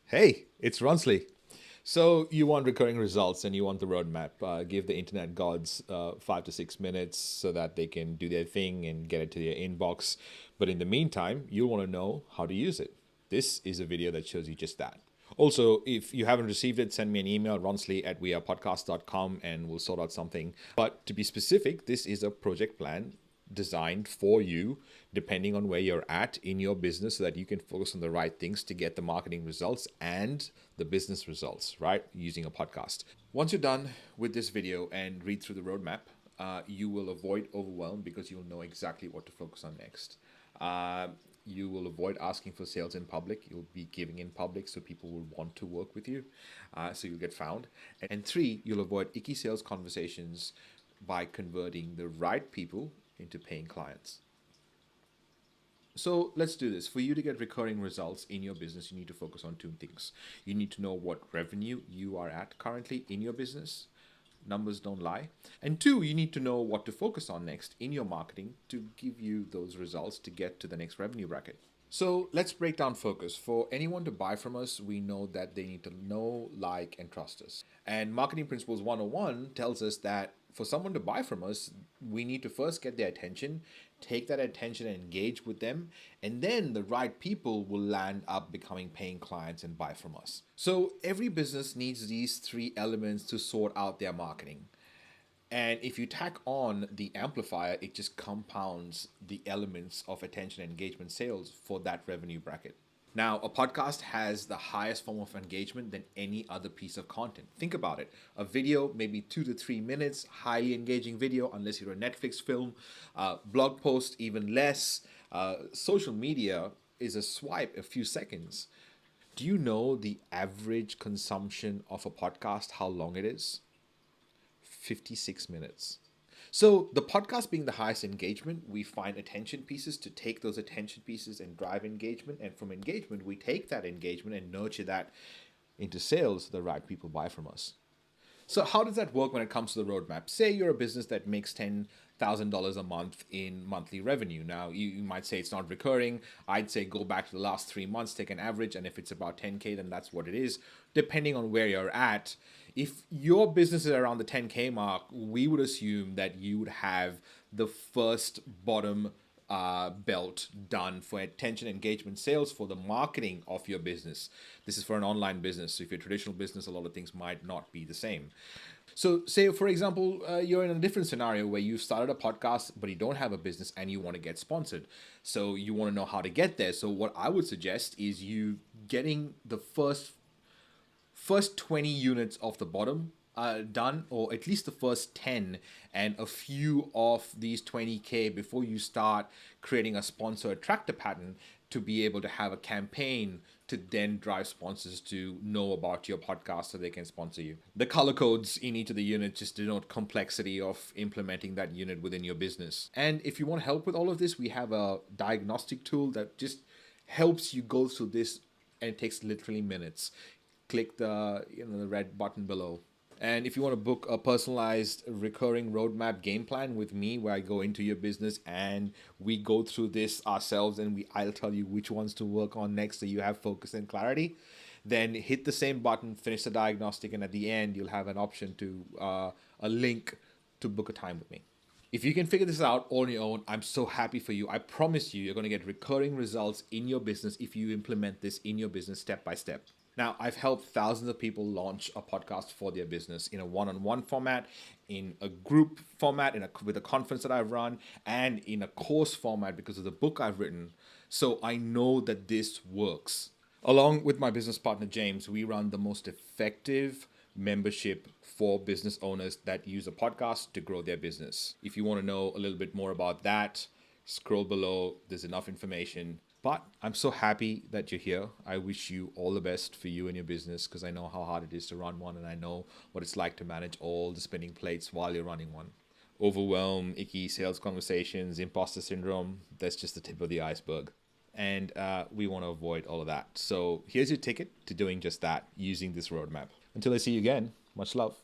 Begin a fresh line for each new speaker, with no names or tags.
Hey, it's Ronsley. So you want recurring results and you want the roadmap. Give the internet gods 5 to 6 minutes so that they can do their thing and get it to their inbox. But in the meantime, you'll want to know how to use it. This is a video that shows you just that. Also, if you haven't received it, send me an email, ronsley@wearepodcast.com, and we'll sort out something. But to be specific, this is a project plan designed for you depending on where you're at in your business so that you can focus on the right things to get the marketing results and the business results, right? Using a podcast. Once you're done with this video and read through the roadmap, you will avoid overwhelm because you'll know exactly what to focus on next. You will avoid asking for sales in public. You'll be giving in public so people will want to work with you. So you'll get found. And three, you'll avoid icky sales conversations by converting the right people into paying clients. So let's do this. For you to get recurring results in your business, you need to focus on two things. You need to know what revenue you are at currently in your business. Numbers don't lie. And two, you need to know what to focus on next in your marketing to give you those results to get to the next revenue bracket. So let's break down focus. For anyone to buy from us, we know that they need to know, like, and trust us. And Marketing Principles 101 tells us that for someone to buy from us, we need to first get their attention, take that attention and engage with them, and then the right people will land up becoming paying clients and buy from us. So every business needs these three elements to sort out their marketing. And if you tack on the amplifier, it just compounds the elements of attention and engagement sales for that revenue bracket. Now, a podcast has the highest form of engagement than any other piece of content. Think about it. A video, maybe 2 to 3 minutes, highly engaging video, unless you're a Netflix film. Blog post, even less. Social media is a swipe, a few seconds. Do you know the average consumption of a podcast, how long it is? 56 minutes. So the podcast being the highest engagement, we find attention pieces to take those attention pieces and drive engagement. And from engagement, we take that engagement and nurture that into sales so the right people buy from us. So how does that work when it comes to the roadmap? Say you're a business that makes $10,000 a month in monthly revenue. Now, you might say it's not recurring. I'd say go back to the last 3 months, take an average, and if it's about 10K, then that's what it is, depending on where you're at. If your business is around the 10K mark, we would assume that you would have the first bottom belt done for attention engagement sales for the marketing of your business. This is for an online business. So if you're a traditional business, a lot of things might not be the same. So say, for example, you're in a different scenario where you've started a podcast, but you don't have a business and you want to get sponsored. So you want to know how to get there. So what I would suggest is you getting the first 20 units of the bottom done, or at least the first 10 and a few of these 20K before you start creating a sponsor attractor pattern to be able to have a campaign to then drive sponsors to know about your podcast so they can sponsor you. The color codes in each of the units just denote complexity of implementing that unit within your business. And if you want help with all of this, we have a diagnostic tool that just helps you go through this, and it takes literally minutes. Click the red button below. And if you want to book a personalized recurring roadmap game plan with me, where I go into your business and we go through this ourselves, and I'll tell you which ones to work on next so you have focus and clarity, then hit the same button, finish the diagnostic, and at the end you'll have an option to a link to book a time with me. If you can figure this out on your own, I'm so happy for you. I promise you're going to get recurring results in your business if you implement this in your business step by step. Now, I've helped thousands of people launch a podcast for their business in a one-on-one format, in a group format, with a conference that I've run, and in a course format because of the book I've written. So I know that this works. Along with my business partner, James, we run the most effective membership for business owners that use a podcast to grow their business. If you want to know a little bit more about that, scroll below. There's enough information. But I'm so happy that you're here. I wish you all the best for you and your business, because I know how hard it is to run one, and I know what it's like to manage all the spinning plates while you're running one. Overwhelm, icky sales conversations, imposter syndrome, that's just the tip of the iceberg. And we want to avoid all of that. So here's your ticket to doing just that using this roadmap. Until I see you again, much love.